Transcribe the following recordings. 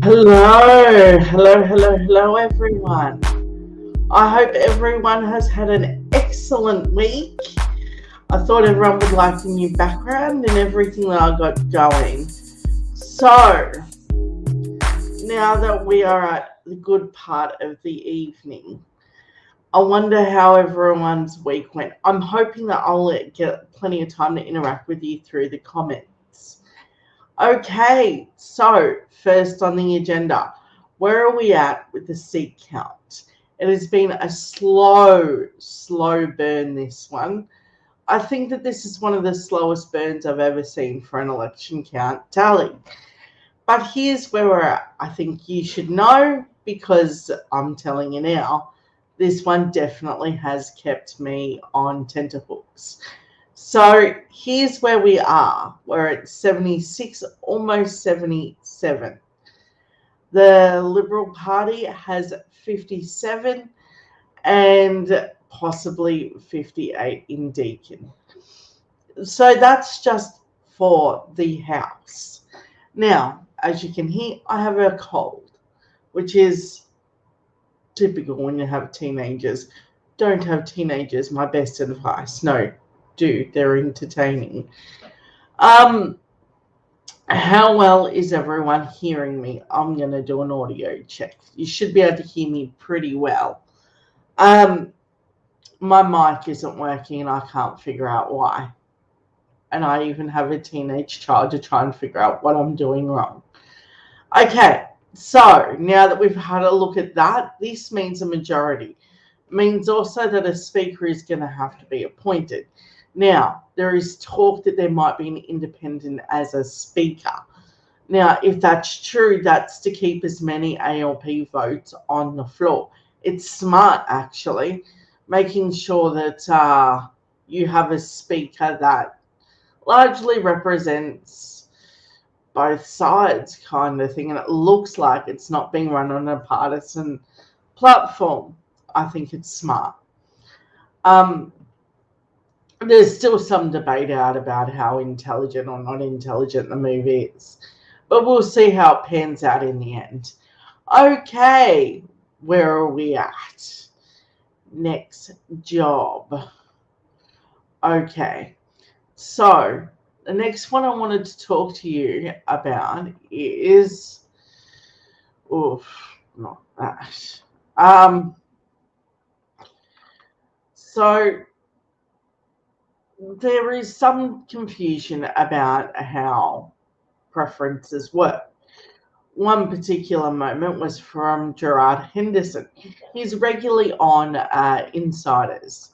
Hello, everyone. I hope everyone has had an excellent week. I thought everyone would like the new background and everything that I got going. So, now that we are at the good part of the evening, I wonder how everyone's week went. I'm hoping that I'll get plenty of time to interact with you through the comments. Okay, so first on the agenda, where are we at with the seat count? It has been a slow burn, this one. I think that this is one of the slowest burns I've ever seen for an election count tally. But here's where we're at. I think you should know because I'm telling you now, this one definitely has kept me on tenterhooks. So here's where we are. We're at 76, almost 77. The Liberal Party has 57 and possibly 58 in Deakin. So that's just for the House. Now, as you can hear, I have a cold, which is typical when you have teenagers. Don't have teenagers, my best advice. No, do. They're entertaining. Um, how well is everyone hearing me? I'm going to do an audio check. You should be able to hear me pretty well. Um, my mic isn't working and I can't figure out why. And I even have a teenage child to try and figure out what I'm doing wrong. Okay, so now that we've had a look at that, this means a majority. It means also that a speaker is going to have to be appointed. Now, there is talk that there might be an independent as a speaker. Now, if that's true, that's to keep as many ALP votes on the floor. It's smart, actually, making sure that you have a speaker that largely represents both sides, kind of thing, and it looks like it's not being run on a partisan platform. I think it's smart. Um, there's still some debate out about how intelligent or not intelligent the movie is, but we'll see how it pans out in the end. Okay, where are we at? Next job. Okay, so the next one I wanted to talk to you about is, oof, not that. So there is some confusion about how preferences work. One particular moment was from Gerard Henderson. He's regularly on Insiders.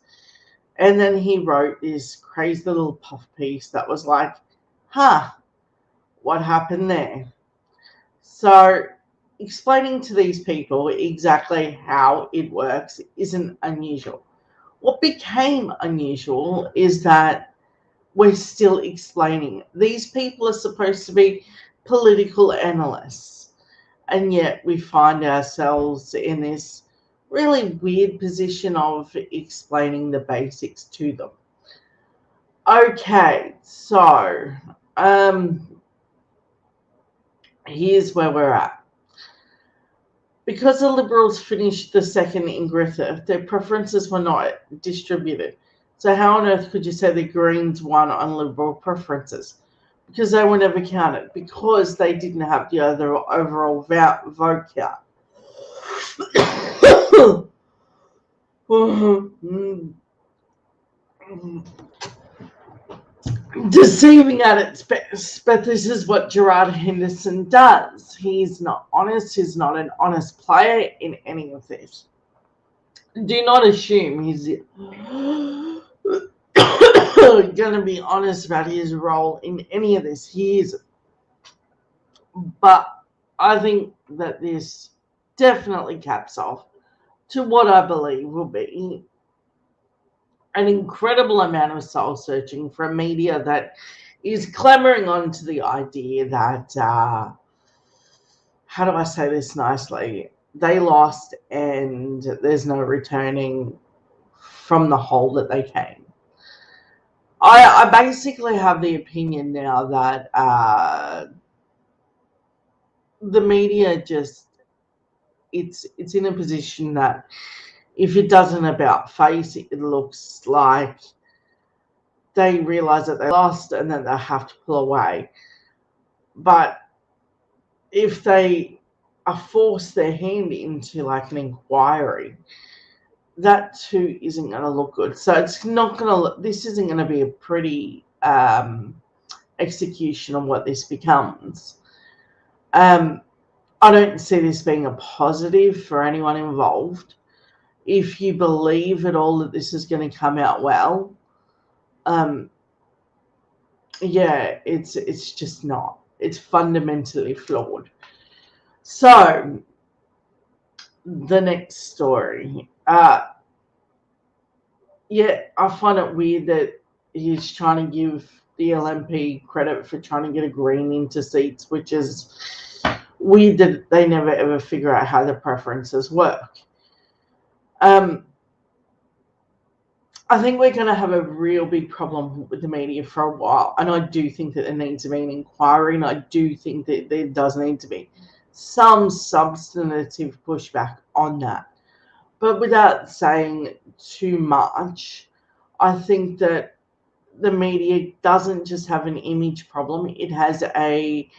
And then he wrote this crazy little puff piece that was like, huh, what happened there? So explaining to these people exactly how it works isn't unusual. What became unusual is that we're still explaining. These people are supposed to be political analysts, and yet we find ourselves in this really weird position of explaining the basics to them. Okay, so here's where we're at. Because the Liberals finished the second in Griffith, their preferences were not distributed. So how on earth could you say the Greens won on Liberal preferences? Because they were never counted. Because they didn't have the other overall vote count. Deceiving at its best, but this is what Gerard Henderson does. He's not honest. He's not an honest player in any of this. Do not assume he's going to be honest about his role in any of this. He isn't. But I think that this definitely caps off to what I believe will be an incredible amount of soul searching for a media that is clamoring on to the idea that, how do I say this nicely? They lost and there's no returning from the hole that they came. I basically have the opinion now that the media just, it's in a position that if it doesn't about face, it looks like they realize that they lost and then they have to pull away. But if they are forced their hand into like an inquiry, that too isn't going to look good. So it's not going to, this isn't going to be a pretty execution of what this becomes. I don't see this being a positive for anyone involved. If you believe at all that this is going to come out well, yeah, it's just not. It's fundamentally flawed. So the next story. Yeah, I find it weird that he's trying to give the LNP credit for trying to get a Green into seats, which is weird that they never ever figure out how the preferences work. I think we're going to have a real big problem with the media for a while, and I do think that there needs to be an inquiry, and I do think that there does need to be some substantive pushback on that. But without saying too much, I think that the media doesn't just have an image problem, it has a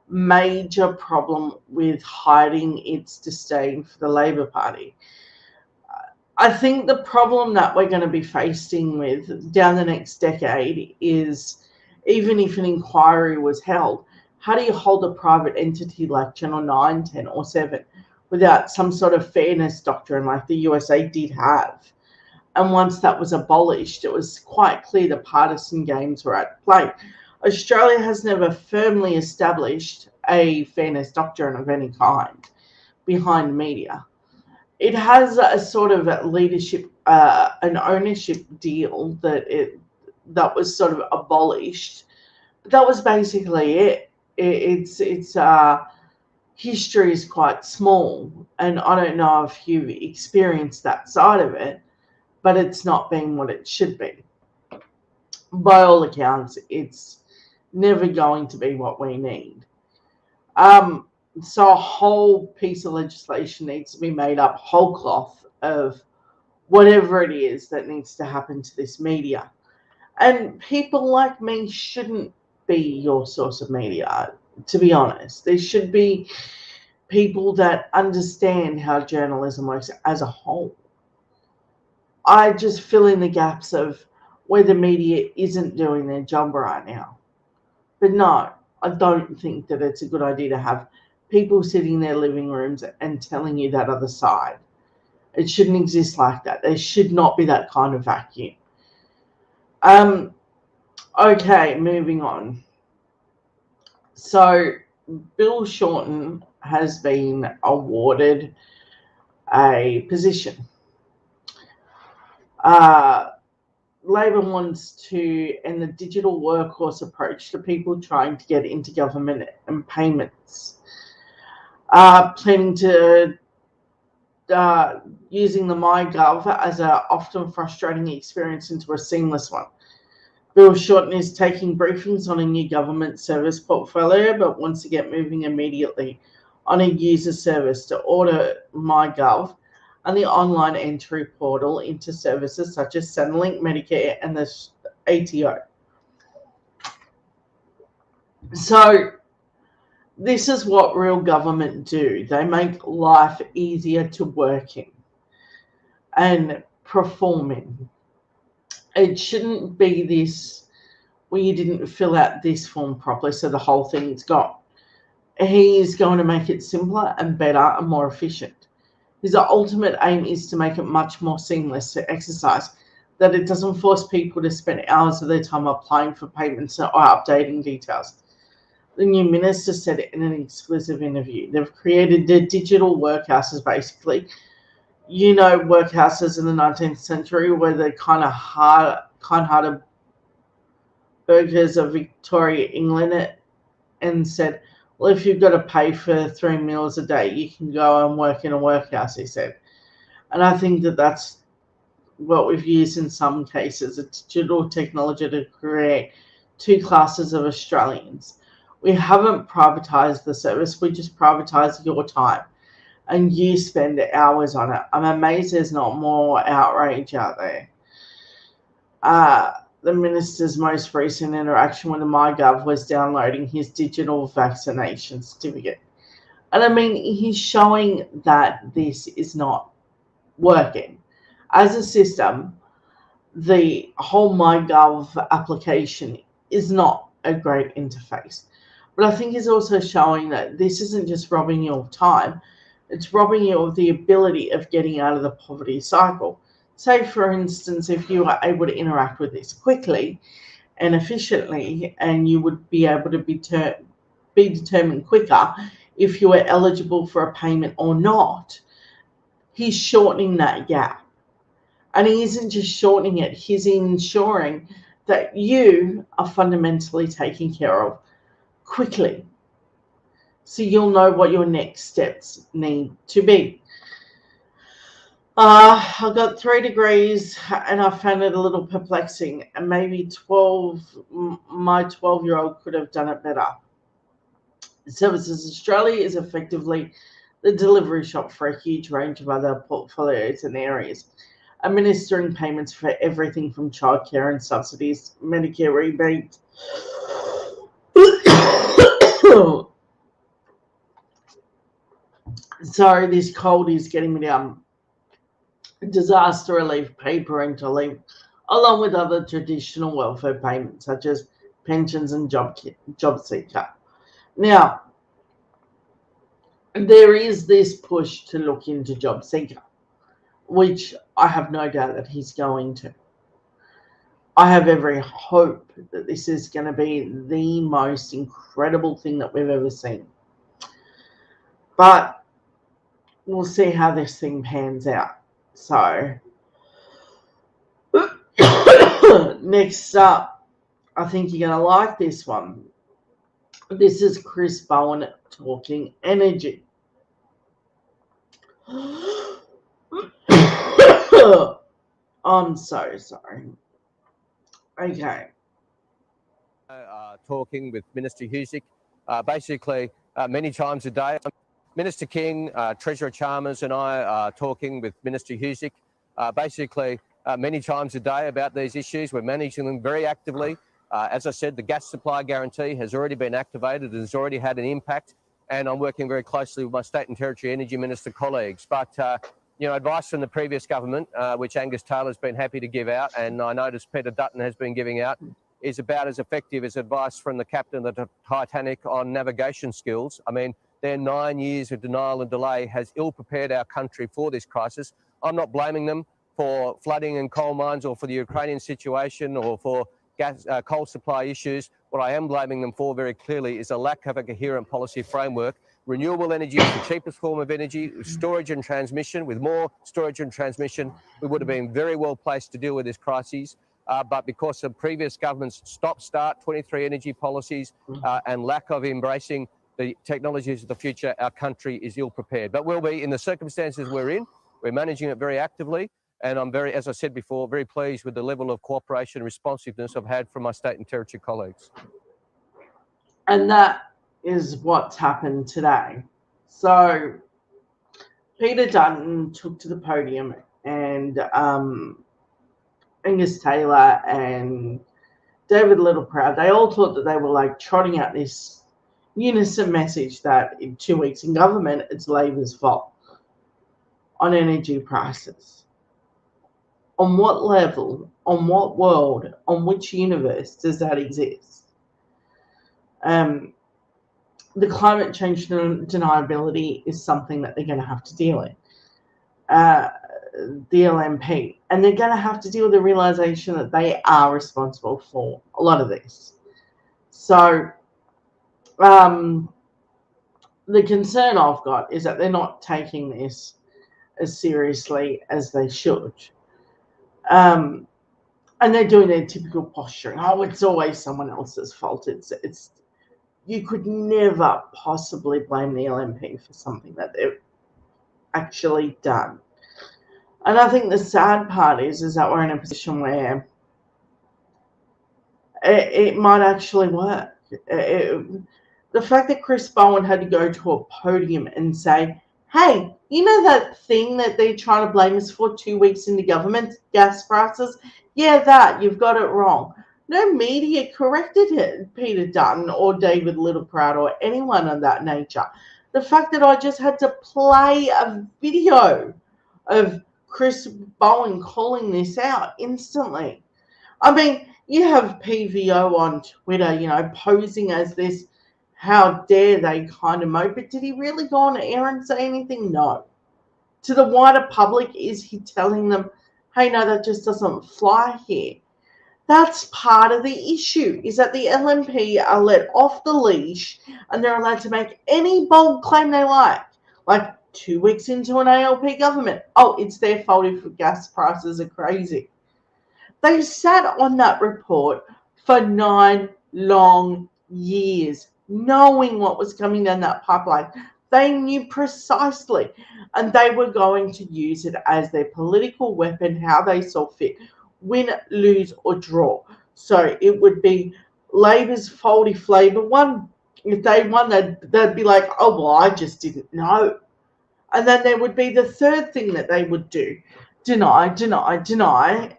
major problem with hiding its disdain for the Labor Party. I think the problem that we're going to be facing with down the next decade is, even if an inquiry was held, how do you hold a private entity like Channel 9, 10 or 7 without some sort of fairness doctrine like the USA did have? And once that was abolished, it was quite clear the partisan games were at play. Australia has never firmly established a fairness doctrine of any kind behind media. It has a sort of leadership, an ownership deal that was sort of abolished. But that was basically it. It's history is quite small, and I don't know if you've experienced that side of it, but it's not been what it should be. By all accounts, it's never going to be what we need. So a whole piece of legislation needs to be made up whole cloth of whatever it is that needs to happen to this media. And people like me shouldn't be your source of media, to be honest. There should be people that understand how journalism works as a whole. I just fill in the gaps of where the media isn't doing their job right now. But no, I don't think that it's a good idea to have people sitting in their living rooms and telling you that other side. It shouldn't exist like that. There should not be that kind of vacuum. Okay, moving on. So Bill Shorten has been awarded a position. Labor wants to end the digital workhorse approach to people trying to get into government and payments. Planning to using the MyGov as an often frustrating experience into a seamless one. Bill Shorten is taking briefings on a new government service portfolio, but wants to get moving immediately on a user service to order MyGov and the online entry portal into services such as Centrelink, Medicare, and the ATO. So this is what real government do. They make life easier to work in and perform in. It shouldn't be this where you didn't fill out this form properly, so the whole thing's gone. He is going to make it simpler and better and more efficient. His ultimate aim is to make it much more seamless to exercise, that it doesn't force people to spend hours of their time applying for payments or updating details. The new minister said it in an exclusive interview. They've created the digital workhouses, basically. You know, workhouses in the 19th century where the kind-hearted burghers of Victoria, England, and said, well, if you've got to pay for 3 meals a day, you can go and work in a workhouse, he said. And I think that that's what we've used in some cases, a digital technology to create two classes of Australians. We haven't privatised the service. We just privatised your time, and you spend hours on it. I'm amazed there's not more outrage out there. The minister's most recent interaction with the MyGov was downloading his digital vaccination certificate. And I mean, he's showing that this is not working. As a system, the whole MyGov application is not a great interface. But I think he's also showing that this isn't just robbing you of time, it's robbing you of the ability of getting out of the poverty cycle. Say, for instance, if you are able to interact with this quickly and efficiently, and you would be able to be determined quicker if you are eligible for a payment or not, he's shortening that gap. And he isn't just shortening it, he's ensuring that you are fundamentally taken care of quickly. So you'll know what your next steps need to be. I got 3 degrees and I found it a little perplexing, and maybe my 12-year-old could have done it better. Services Australia is effectively the delivery shop for a huge range of other portfolios and areas, administering payments for everything from childcare and subsidies, Medicare rebate. Sorry, this cold is getting me down. Disaster relief, paid parental leave, along with other traditional welfare payments such as pensions and job seeker. Now, there is this push to look into job seeker, which I have no doubt that he's going to. I have every hope that this is going to be the most incredible thing that we've ever seen. But we'll see how this thing pans out. So, next up, I think you're going to like this one. This is Chris Bowen talking energy. I'm so sorry. Okay. Talking with Minister Husic, basically many times a day. Minister King, Treasurer Chalmers and I are talking with Minister Husic, basically many times a day about these issues. We're managing them very actively. As I said, the gas supply guarantee has already been activated and has already had an impact, and I'm working very closely with my State and Territory Energy Minister colleagues. But advice from the previous government, which Angus Taylor's been happy to give out, and I noticed Peter Dutton has been giving out, is about as effective as advice from the captain of the Titanic on navigation skills. I mean, their 9 years of denial and delay has ill-prepared our country for this crisis. I'm not blaming them for flooding in coal mines or for the Ukrainian situation or for coal supply issues. What I am blaming them for very clearly is a lack of a coherent policy framework. Renewable energy is the cheapest form of energy. Storage and transmission, with more storage and transmission, we would have been very well placed to deal with this crisis. But because of previous government's stop-start 23 energy policies and lack of embracing the technologies of the future, our country is ill-prepared. But we'll be, in the circumstances we're in, we're managing it very actively. And I'm very, as I said before, very pleased with the level of cooperation and responsiveness I've had from my state and territory colleagues. And that is what's happened today. So Peter Dutton took to the podium, and Angus Taylor and David Littleproud, they all thought that they were like trotting out this unison message that in 2 weeks in government, it's Labor's fault on energy prices. On what level, on what world, on which universe does that exist? The climate change deniability is something that they're going to have to deal with. The LNP, and they're going to have to deal with the realization that they are responsible for a lot of this. So the concern I've got is that they're not taking this as seriously as they should. And they're doing their typical posturing. Oh, it's always someone else's fault. It's you could never possibly blame the LNP for something that they've actually done. And I think the sad part is that we're in a position where it might actually work. The fact that Chris Bowen had to go to a podium and say, hey, you know that thing that they're trying to blame us for 2 weeks into government, gas prices? Yeah, that, you've got it wrong. No media corrected it, Peter Dutton or David Littleproud or anyone of that nature. The fact that I just had to play a video of Chris Bowen calling this out instantly. I mean, you have PVO on Twitter, posing as this, how dare they kind of mode, but did he really go on air and say anything? No. To the wider public, is he telling them, hey, no, that just doesn't fly here? That's part of the issue, is that the LNP are let off the leash and they're allowed to make any bold claim they like 2 weeks into an ALP government. Oh, it's their fault if gas prices are crazy. They sat on that report for 9 long years, knowing what was coming down that pipeline. They knew precisely, and they were going to use it as their political weapon, how they saw fit, win, lose, or draw. So it would be Labor's faulty flavour won. If they won, they'd be like, oh, well, I just didn't know. And then there would be the third thing that they would do. Deny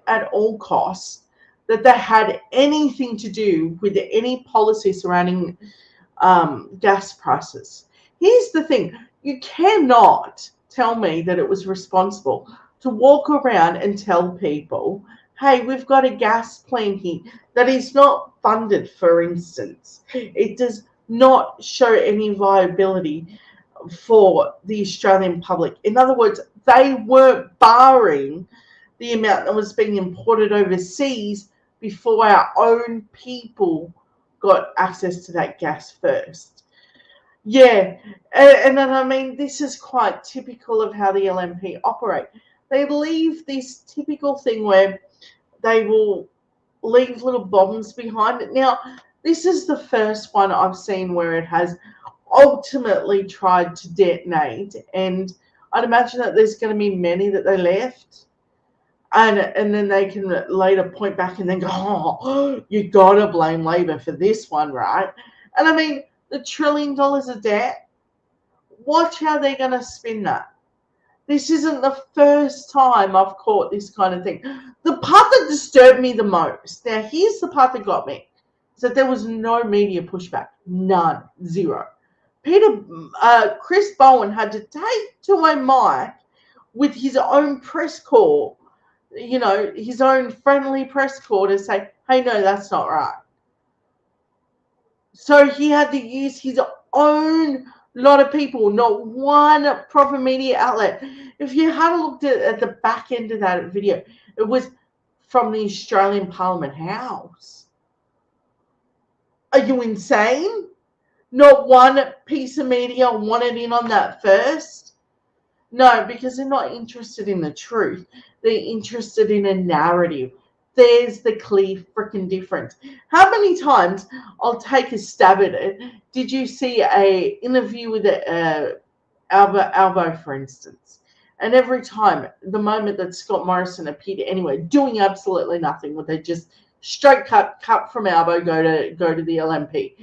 at all costs that they had anything to do with any policy surrounding gas prices. Here's the thing. You cannot tell me that it was responsible to walk around and tell people, hey, we've got a gas plant here that is not funded, for instance. It does not show any viability for the Australian public. In other words, they weren't barring the amount that was being imported overseas before our own people got access to that gas first. Yeah, and then I mean, this is quite typical of how the LNP operate. They leave this typical thing where they will leave little bombs behind it. Now, this is the first one I've seen where it has ultimately tried to detonate, and I'd imagine that there's going to be many that they left, and then they can later point back and then go, oh, you gotta blame Labor for this one, right? And I mean, the $1 trillion of debt, watch how they're going to spin that. This isn't the first time I've caught this kind of thing. The part that disturbed me the most, now here's the part that got me, is that there was no media pushback. None. Zero. Chris Bowen had to take to a mic with his own press corps, his own friendly press corps to say, hey, no, that's not right. So he had to use his own lot of people, not one proper media outlet. If you had looked at the back end of that video, it was from the Australian Parliament House. Are you insane? Not one piece of media wanted in on that first? No, because they're not interested in the truth. They're interested in a narrative. There's the clear freaking difference. How many times, I'll take a stab at it, did you see a interview with Albo, for instance? And every time, the moment that Scott Morrison appeared anywhere, doing absolutely nothing, would they just straight cut from Albo, go to the LNP.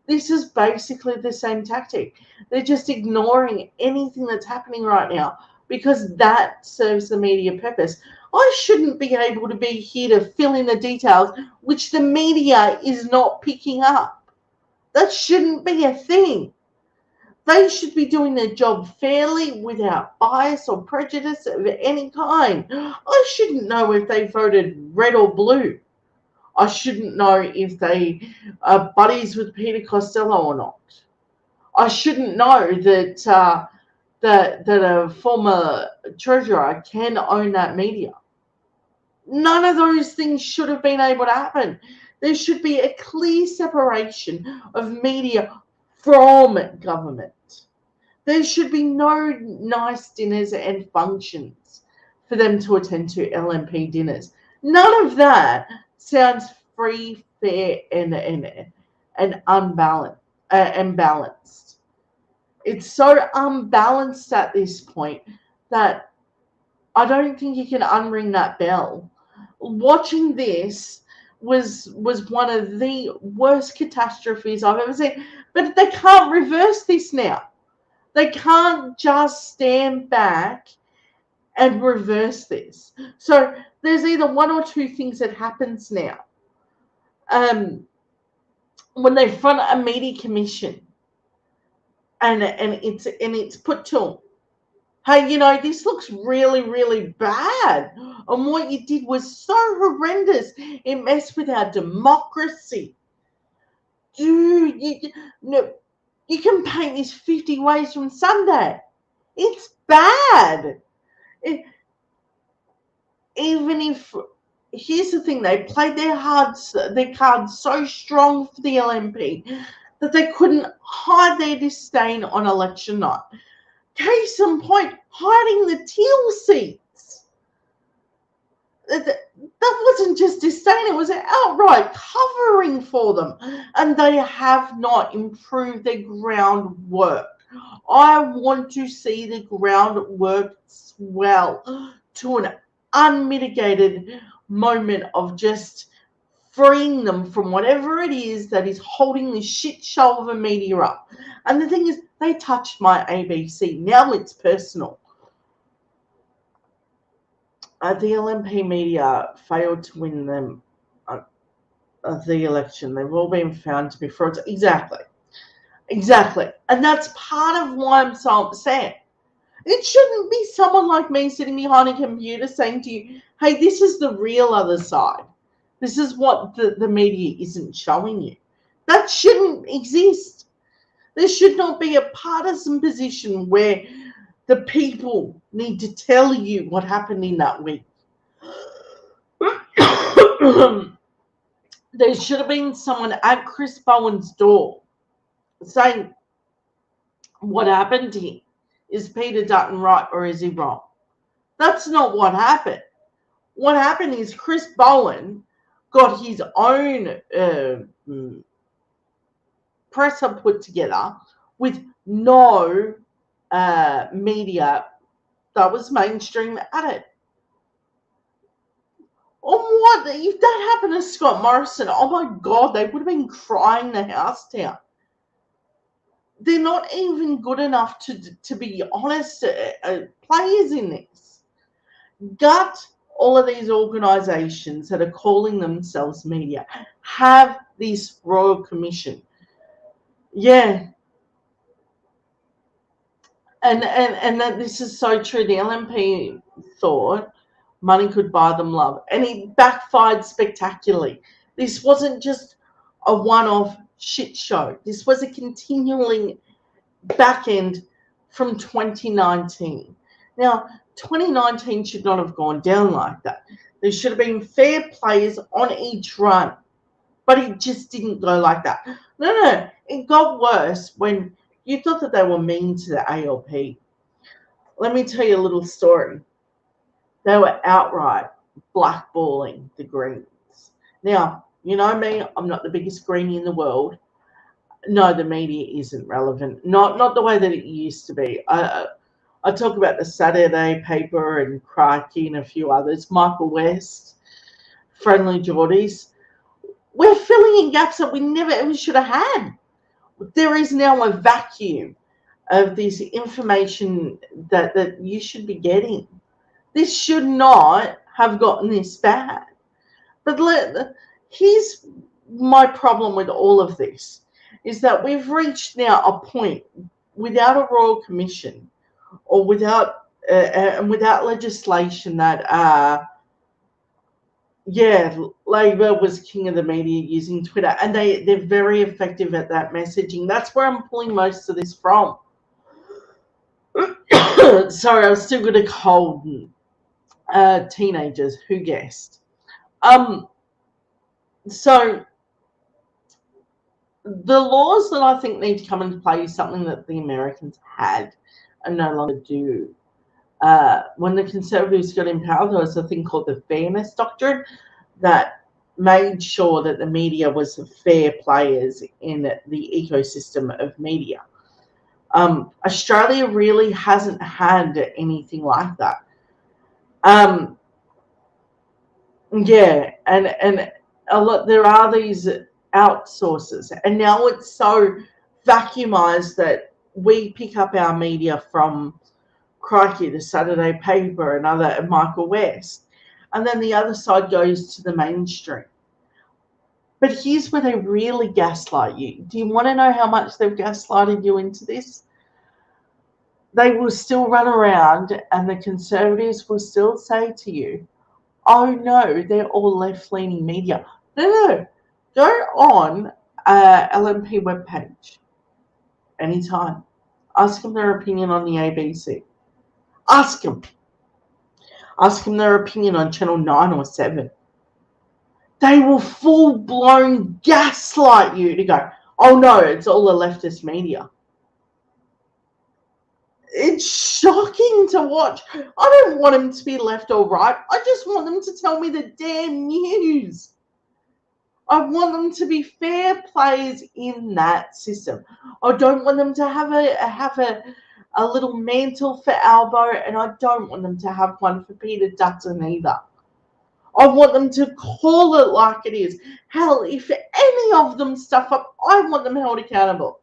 This is basically the same tactic. They're just ignoring anything that's happening right now because that serves the media purpose. I shouldn't be able to be here to fill in the details, which the media is not picking up. That shouldn't be a thing. They should be doing their job fairly without bias or prejudice of any kind. I shouldn't know if they voted red or blue. I shouldn't know if they are buddies with Peter Costello or not. I shouldn't know that a former treasurer can own that media. None of those things should have been able to happen. There should be a clear separation of media from government. There should be no nice dinners and functions for them to attend to, LNP dinners. None of that sounds free, fair, and balanced. It's so unbalanced at this point that I don't think you can unring that bell. Watching this was one of the worst catastrophes I've ever seen. But they can't reverse this now. They can't just stand back and reverse this. So there's either one or two things that happens now. When they front a media commission and it's put to them, hey, this looks really, really bad. And what you did was so horrendous. It messed with our democracy. Dude, you can paint this 50 ways from Sunday. It's bad. Even if, here's the thing, they played their cards so strong for the LNP that they couldn't hide their disdain on election night. Case in point, hiding the teal seats. That wasn't just disdain, it was an outright covering for them. And they have not improved their groundwork. I want to see the groundwork swell to an unmitigated moment of just freeing them from whatever it is that is holding this shit show of a media up. And the thing is, they touched my ABC. Now it's personal. The LNP media failed to win them the election. They've all been found to be frauds. Exactly. And that's part of why I'm so upset. It shouldn't be someone like me sitting behind a computer saying to you, hey, this is the real other side. This is what the media isn't showing you. That shouldn't exist. There should not be a partisan position where the people need to tell you what happened in that week. There should have been someone at Chris Bowen's door saying, what happened here? Is Peter Dutton right or is he wrong? That's not what happened. What happened is Chris Bowen got his own presser put together with no media that was mainstream at it. Oh, what? If that happened to Scott Morrison, oh my God, they would have been crying the house down. They're not even good enough to be honest players in this. Gut all of these organisations that are calling themselves media. Have this Royal Commission. Yeah. And that this is so true. The LNP thought money could buy them love. And it backfired spectacularly. This wasn't just a one-off shit show. This was a continuing back end from 2019. Now, 2019 should not have gone down like that. There should have been fair players on each run. But it just didn't go like that. No. It got worse when you thought that they were mean to the ALP. Let me tell you a little story. They were outright blackballing the Greens. Now, you know me, I'm not the biggest Greenie in the world. No, the media isn't relevant. Not the way that it used to be. I talk about the Saturday paper and Crikey and a few others. Michael West, Friendly Geordies. We're filling in gaps that we never ever should have had. There is now a vacuum of this information that you should be getting. This should not have gotten this bad. But here's my problem with all of this, is that we've reached now a point without a Royal Commission or without legislation that, Labor was king of the media using Twitter, and they're very effective at that messaging. That's where I'm pulling most of this from. Sorry, I was still got a cold. Teenagers, who guessed? So the laws that I think need to come into play is something that the Americans had and no longer do. When the Conservatives got in power, there was a thing called the Fairness Doctrine that made sure that the media was fair players in the ecosystem of media. Australia really hasn't had anything like that. And There are these outsources, and now it's so vacuumized that we pick up our media from Crikey, the Saturday Paper, and Michael West, and then the other side goes to the mainstream. But here's where they really gaslight you. Do you want to know how much they've gaslighted you into this? They will still run around and the conservatives will still say to you, oh no, they're all left-leaning media. No. Go on LNP webpage anytime. Ask them their opinion on the ABC. Ask them their opinion on Channel 9 or 7. They will full-blown gaslight you to go, oh no, it's all the leftist media. It's shocking to watch. I don't want them to be left or right. I just want them to tell me the damn news. I want them to be fair players in that system. I don't want them to have a little mantle for Albo, and I don't want them to have one for Peter Dutton either. I want them to call it like it is. Hell, if any of them stuff up, I want them held accountable.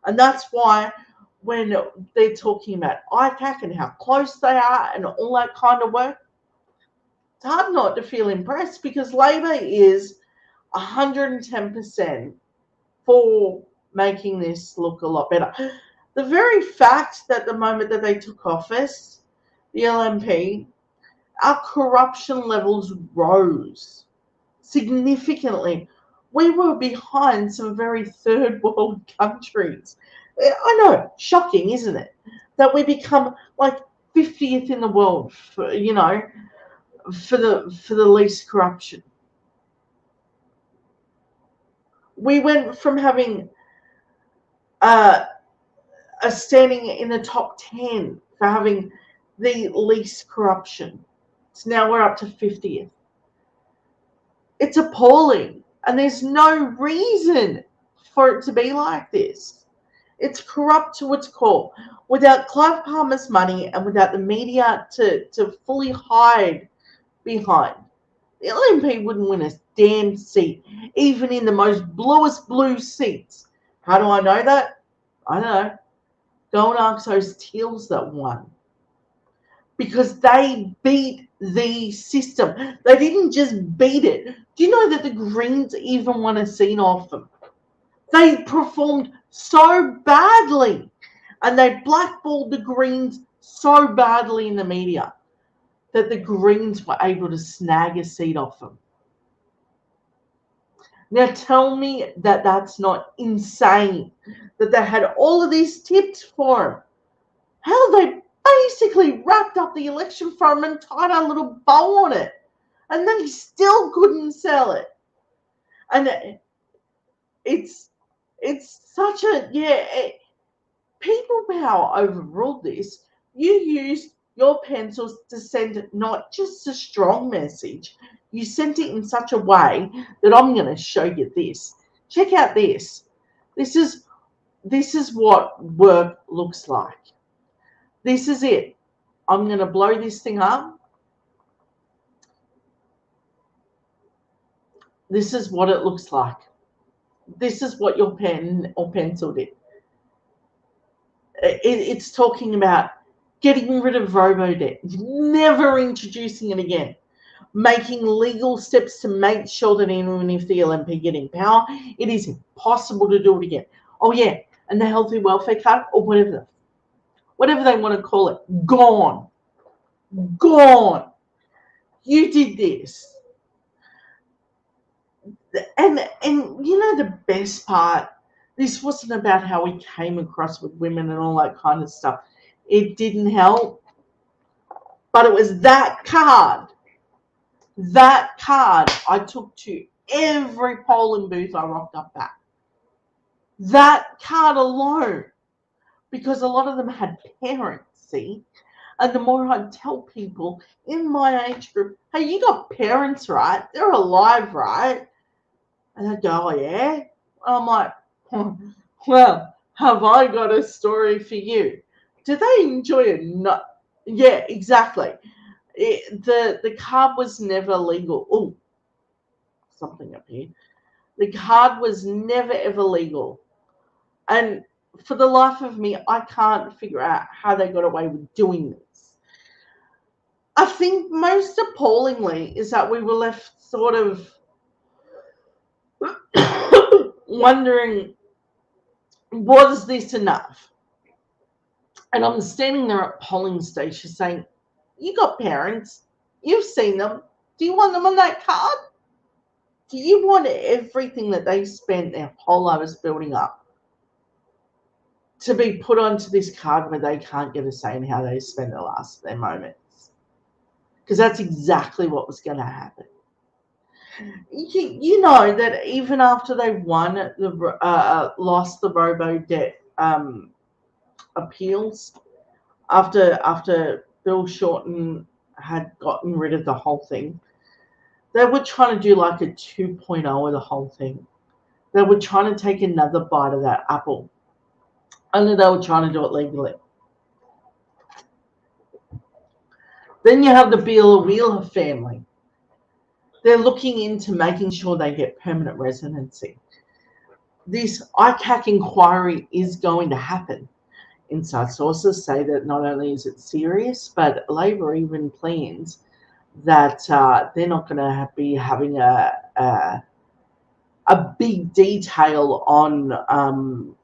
And that's why when they're talking about ICAC and how close they are and all that kind of work, it's hard not to feel impressed because Labor is 110% for making this look a lot better. The very fact that the moment that they took office, the LNP, our corruption levels rose significantly. We were behind some very third world countries. I know, shocking, isn't it? That we become like 50th in the world for the least corruption. We went from having a standing in the top 10 for having the least corruption. So now we're up to 50th. It's appalling. And there's no reason for it to be like this. It's corrupt to its core. Without Clive Palmer's money and without the media to fully hide behind, the LNP wouldn't win a damn seat, even in the most bluest blue seats. How do I know that? I don't know. Go and ask those Teals that won. Because they beat the system. They didn't just beat it. Do you know that the Greens even won a seat off them? They performed so badly. And they blackballed the Greens so badly in the media that the Greens were able to snag a seat off them. Now tell me that that's not insane. That they had all of these tips for him. How they basically wrapped up the election for him and tied a little bow on it. And then he still couldn't sell it. And it's such a, people power overruled this. You used your pencils to send not just a strong message, you sent it in such a way that I'm going to show you this. Check out this. This is what work looks like. This is it. I'm going to blow this thing up. This is what it looks like. This is what your pen or pencil did. It's talking about getting rid of robo-debt, never introducing it again, making legal steps to make sure that even if the LNP get in power, it is impossible to do it again. Oh yeah, and the healthy welfare card or whatever they want to call it, gone. You did this. And you know the best part, this wasn't about how we came across with women and all that kind of stuff. It didn't help. But it was that card I took to every polling booth I rocked up at. That card alone. Because a lot of them had parents, see? And the more I'd tell people in my age group, hey, you got parents, right? They're alive, right? And they'd go, oh, yeah? I'm like, well, have I got a story for you? Do they enjoy it? No. Yeah, exactly. The card was never legal. Oh, something up here. The card was never ever legal. And for the life of me, I can't figure out how they got away with doing this. I think most appallingly is that we were left sort of wondering, was this enough? And I'm standing there at polling stations saying, you got parents, you've seen them. Do you want them on that card? Do you want everything that they spent their whole lives building up to be put onto this card where they can't get a say in how they spend their moments? Because that's exactly what was going to happen. You know that even after they lost the robo-debt appeals, after Bill Shorten had gotten rid of the whole thing, they were trying to do like a 2.0 of the whole thing. They were trying to take another bite of that apple. Only they were trying to do it legally. Then you have the Wheeler family. They're looking into making sure they get permanent residency. This ICAC inquiry is going to happen. Inside sources say that not only is it serious, but Labor even plans that they're not going to be having a big detail on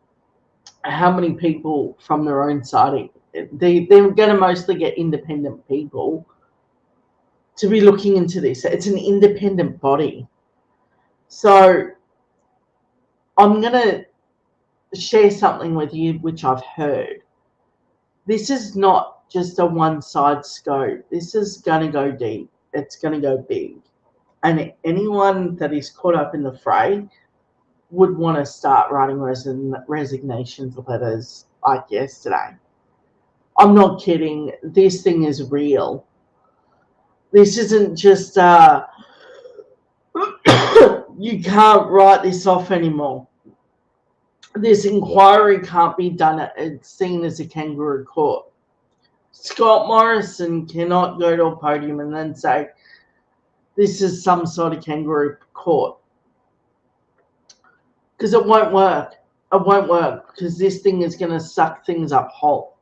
how many people from their own side. They're going to mostly get independent people to be looking into this. It's an independent body. So I'm going to share something with you which I've heard. This is not just a one-side scope. This is going to go deep. It's going to go big. And anyone that is caught up in the fray would want to start writing resignation letters like yesterday. I'm not kidding. This thing is real. This isn't just you can't write this off anymore. This inquiry can't be done. It's seen as a kangaroo court. Scott Morrison cannot go to a podium and then say, this is some sort of kangaroo court. Because it won't work. It won't work because this thing is going to suck things up whole.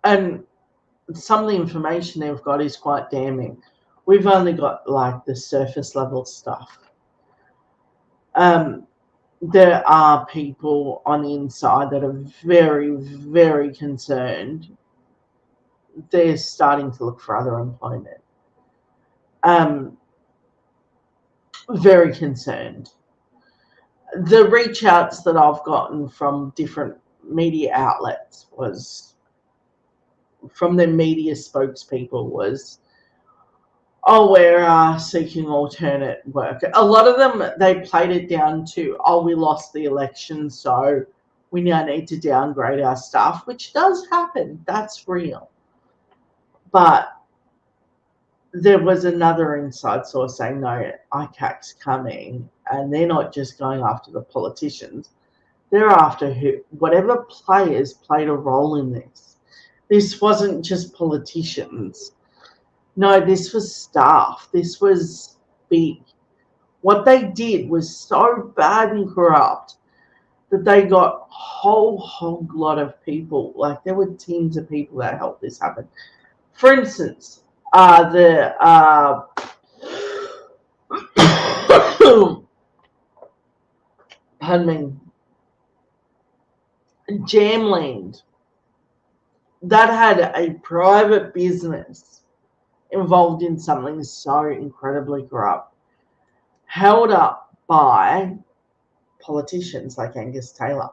And some of the information they've got is quite damning. We've only got like the surface level stuff. There are people on the inside that are very, very concerned. They're starting to look for other employment. Very concerned. The reach outs that I've gotten from different media outlets was from the media spokespeople was, oh, we're seeking alternate work. A lot of them, they played it down to, oh, we lost the election, so we now need to downgrade our staff, which does happen. That's real. But there was another inside source saying, no, ICAC's coming, and they're not just going after the politicians. They're after whatever players played a role in this. This wasn't just politicians. No, this was staff. This was big. What they did was so bad and corrupt that they got a whole lot of people. Like, there were teams of people that helped this happen. For instance, pardon me, Jamland, that had a private business involved in something so incredibly corrupt, held up by politicians like Angus Taylor.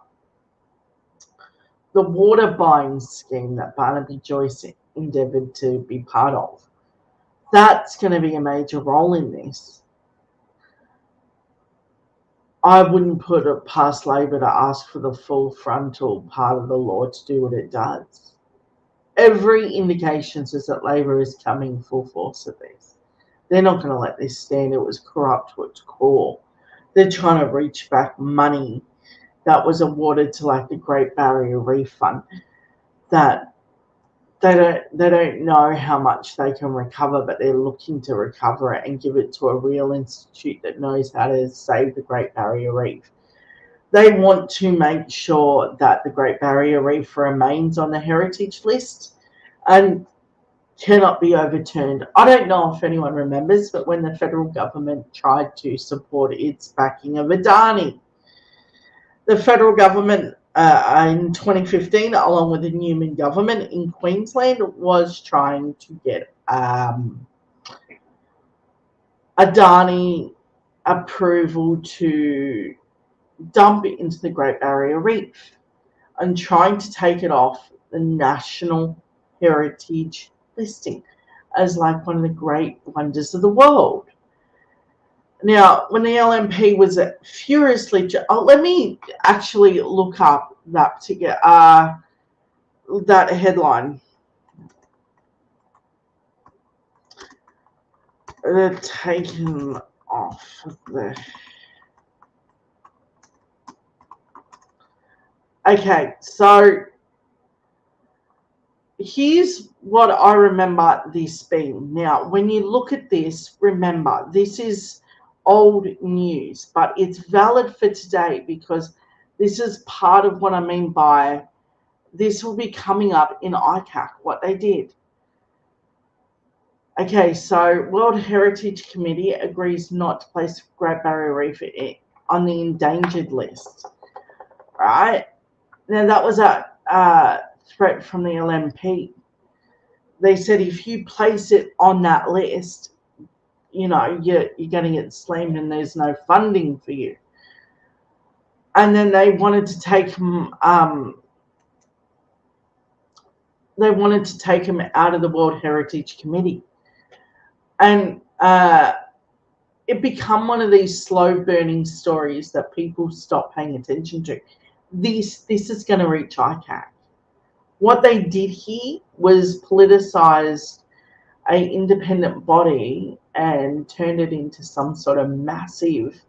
The water buying scheme that Barnaby Joyce endeavoured to be part of, that's going to be a major role in this. I wouldn't put it past Labor to ask for the full frontal part of the law to do what it does. Every indication says that Labor is coming full force at this. They're not going to let this stand. It was corrupt to its core. They're trying to reach back money that was awarded to like the Great Barrier Reef Fund that they don't know how much they can recover, but they're looking to recover it and give it to a real institute that knows how to save the Great Barrier Reef. They want to make sure that the Great Barrier Reef remains on the heritage list and cannot be overturned. I don't know if anyone remembers, but when the federal government tried to support its backing of Adani, the federal government in 2015, along with the Newman government in Queensland, was trying to get Adani approval to dump it into the Great Barrier Reef and trying to take it off the National Heritage listing as like one of the great wonders of the world. Now, when the LNP was furiously, let me actually look up that particular that headline. They're taken off the. Okay, so here's what I remember this being. Now, when you look at this, remember, this is old news, but it's valid for today because this is part of what I mean by this will be coming up in ICAC, what they did. Okay, so World Heritage Committee agrees not to place Great Barrier Reef on the endangered list, right? Now, that was a threat from the LNP. They said if you place it on that list, you know, you're going to get slammed and there's no funding for you. And then they wanted to take him out of the World Heritage Committee. And it become one of these slow burning stories that people stop paying attention to. This is going to reach ICAC. What they did here was politicize an independent body and turned it into some sort of massive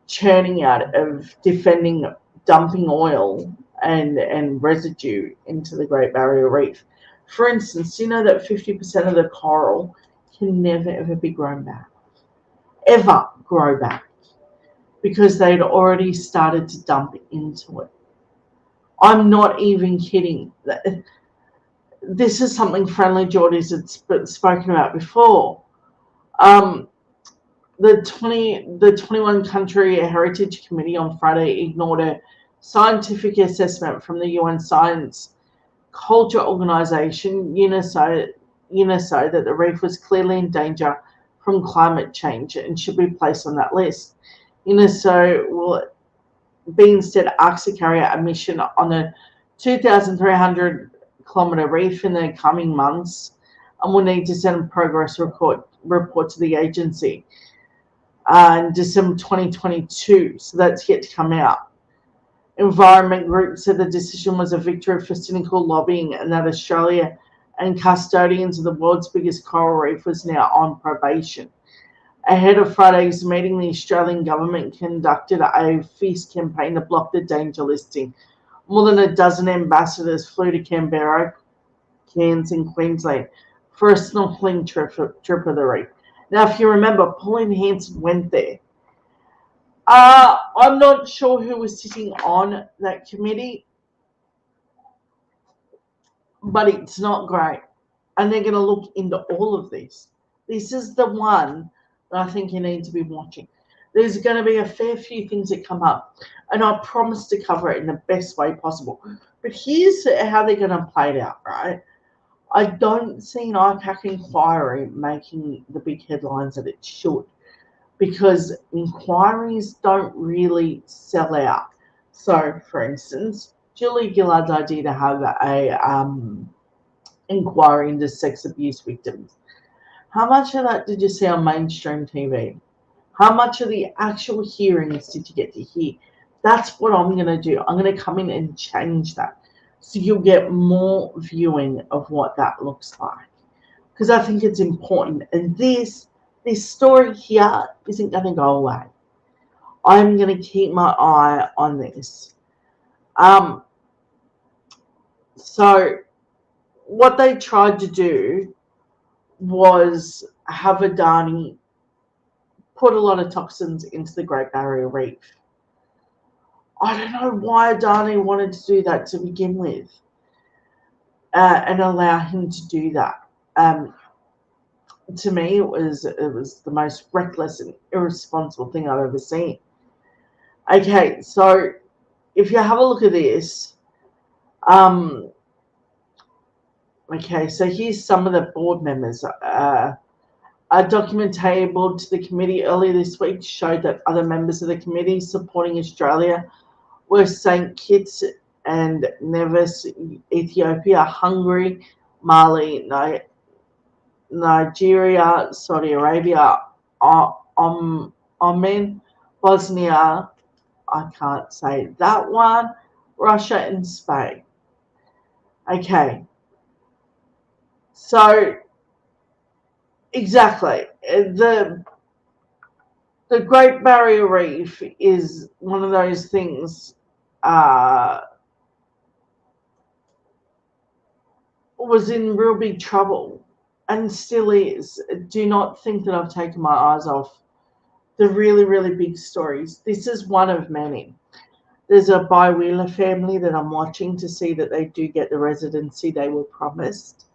churning out of defending dumping oil and residue into the Great Barrier Reef. For instance, you know that 50% of the coral can never ever be grown back. Ever grow back. Because they'd already started to dump into it. I'm not even kidding. This is something Friendly Geordies had spoken about before. The 21 country Heritage Committee on Friday ignored a scientific assessment from the UN Science Culture Organization, UNESCO, that the reef was clearly in danger from climate change and should be placed on that list. UNESCO will be instead asked to carry out a mission on the 2,300 kilometre reef in the coming months and will need to send a progress report to the agency in December 2022. So that's yet to come out. Environment groups said the decision was a victory for cynical lobbying and that Australia and custodians of the world's biggest coral reef was now on probation. Ahead of Friday's meeting, the Australian government conducted a fierce campaign to block the danger listing. More than a dozen ambassadors flew to Canberra, Cairns and Queensland for a snorkeling trip of the reef. Now, if you remember, Pauline Hanson went there. I'm not sure who was sitting on that committee, but it's not great. And they're going to look into all of this. This is the one that I think you need to be watching. There's going to be a fair few things that come up, and I promise to cover it in the best way possible. But here's how they're going to play it out, right? I don't see an ICAC inquiry making the big headlines that it should, because inquiries don't really sell out. So, for instance, Julia Gillard's idea to have a inquiry into sex abuse victims. How much of that did you see on mainstream TV? How much of the actual hearings did you get to hear? That's what I'm going to do. I'm going to come in and change that. So you'll get more viewing of what that looks like. Because I think it's important. And this story here isn't going to go away. I'm going to keep my eye on this. So what they tried to do was have Adani put a lot of toxins into the Great Barrier Reef. I don't know why Adani wanted to do that to begin with, and allow him to do that. To me, it was the most reckless and irresponsible thing I've ever seen. Okay, so if you have a look at this, okay, so here's some of the board members. A document tabled to the committee earlier this week showed that other members of the committee supporting Australia were St. Kitts and Nevis, Ethiopia, Hungary, Mali, Nigeria, Saudi Arabia, Oman, Bosnia, I can't say that one, Russia and Spain. Okay. So, exactly. The Great Barrier Reef is one of those things was in real big trouble and still is. Do not think that I've taken my eyes off the really, really big stories. This is one of many. There's a Biwheeler family that I'm watching to see that they do get the residency they were promised.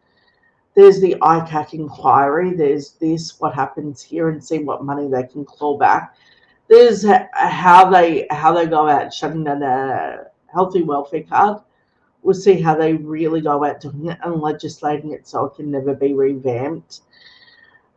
There's the ICAC inquiry. There's this, what happens here, and see what money they can claw back. There's how they go out shutting down a healthy welfare card. We'll see how they really go out doing it and legislating it so it can never be revamped.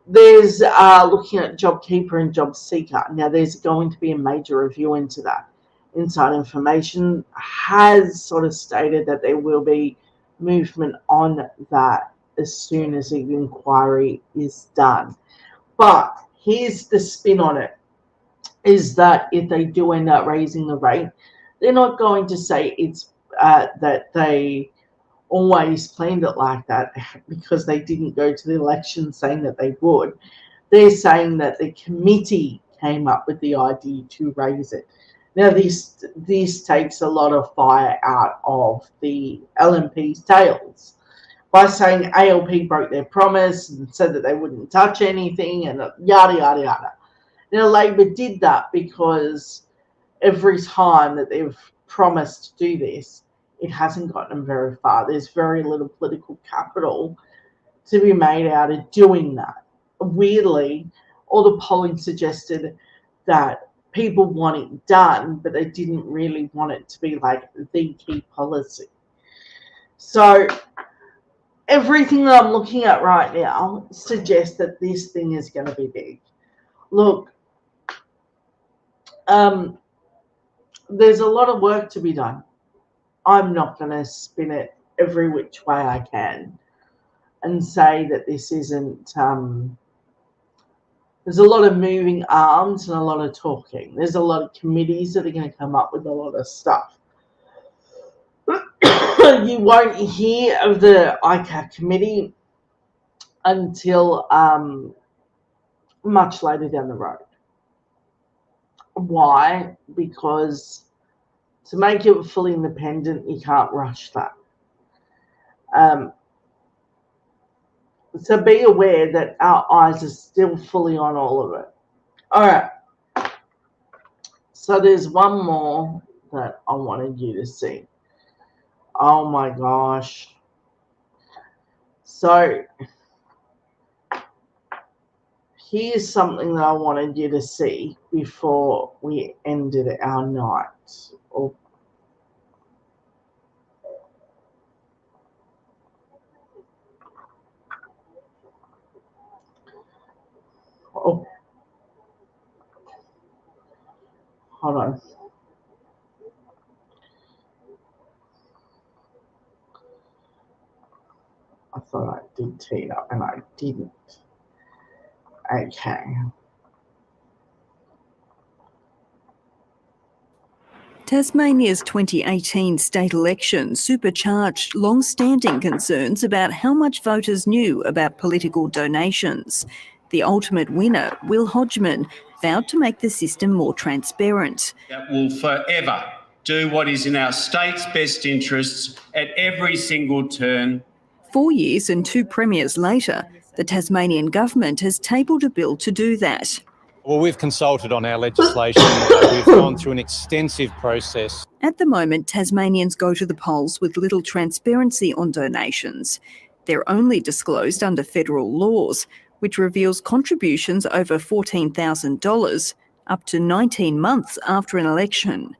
There's looking at JobKeeper and JobSeeker. Now, there's going to be a major review into that. Inside Information has sort of stated that there will be movement on that as soon as the inquiry is done. But here's the spin on it, is that if they do end up raising the rate, they're not going to say it's that they always planned it like that because they didn't go to the election saying that they would. They're saying that the committee came up with the idea to raise it. Now, this takes a lot of fire out of the LNP's tails by saying ALP broke their promise and said that they wouldn't touch anything and yada, yada, yada. Now, Labor did that because every time that they've promised to do this, it hasn't gotten them very far. There's very little political capital to be made out of doing that. Weirdly, all the polling suggested that people want it done, but they didn't really want it to be like the key policy. So everything that I'm looking at right now suggests that this thing is going to be big. Look, there's a lot of work to be done. I'm not going to spin it every which way I can and say that this isn't there's a lot of moving arms and a lot of talking. There's a lot of committees that are going to come up with a lot of stuff. You won't hear of the ICAC committee until much later down the road. Why? Because to make it fully independent, you can't rush that. So be aware that our eyes are still fully on all of it. All right. So there's one more that I wanted you to see. Oh my gosh. So here's something that I wanted you to see before we ended our night. Oh, hold on. I thought I did tee it up and I didn't. Okay. Tasmania's 2018 state election supercharged long-standing concerns about how much voters knew about political donations. The ultimate winner, Will Hodgman, vowed to make the system more transparent. That will forever do what is in our state's best interests at every single turn. 4 years and 2 premiers later, the Tasmanian government has tabled a bill to do that. Well, we've consulted on our legislation. We've gone through an extensive process. At the moment, Tasmanians go to the polls with little transparency on donations. They're only disclosed under federal laws, which reveals contributions over $14,000 up to 19 months after an election.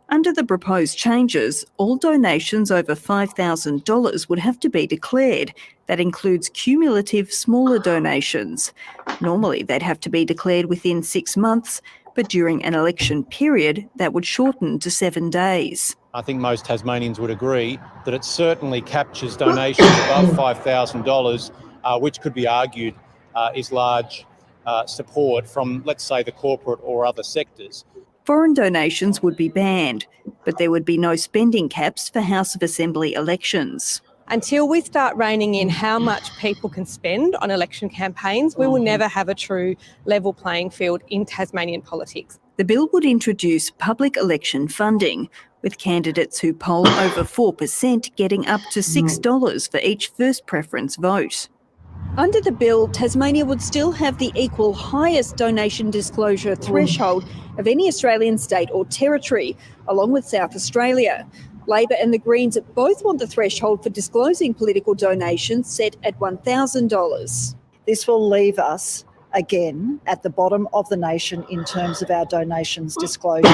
Under the proposed changes, all donations over $5,000 would have to be declared. That includes cumulative smaller donations. Normally, they'd have to be declared within 6 months, but during an election period, that would shorten to 7 days. I think most Tasmanians would agree that it certainly captures donations above $5,000, which could be argued is large support from, let's say, the corporate or other sectors. Foreign donations would be banned, but there would be no spending caps for House of Assembly elections. Until we start reining in how much people can spend on election campaigns, we will never have a true level playing field in Tasmanian politics. The bill would introduce public election funding, with candidates who poll over 4% getting up to $6 for each first preference vote. Under the bill, Tasmania would still have the equal highest donation disclosure threshold of any Australian state or territory, along with South Australia. Labor and the Greens both want the threshold for disclosing political donations set at $1,000. This will leave us, again, at the bottom of the nation in terms of our donations disclosure,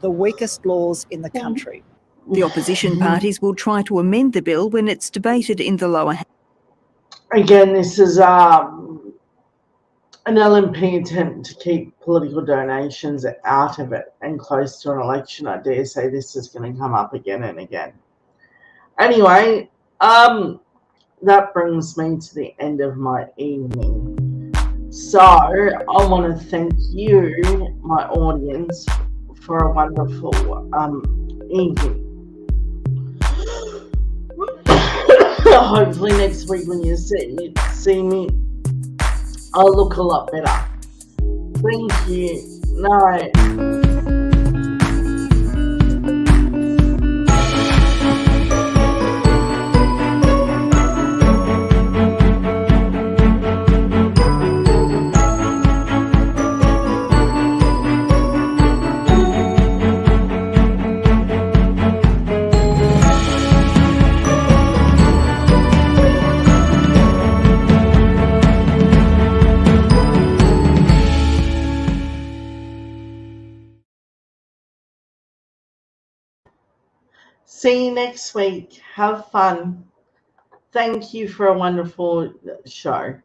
the weakest laws in the country. The opposition parties will try to amend the bill when it's debated in the lower house. Again, this is an LNP attempt to keep political donations out of it and close to an election. I dare say this is going to come up again and again. Anyway, that brings me to the end of my evening. So I want to thank you, my audience, for a wonderful evening. Hopefully next week when you see me, I'll look a lot better. Thank you. Night. See you next week. Have fun. Thank you for a wonderful show.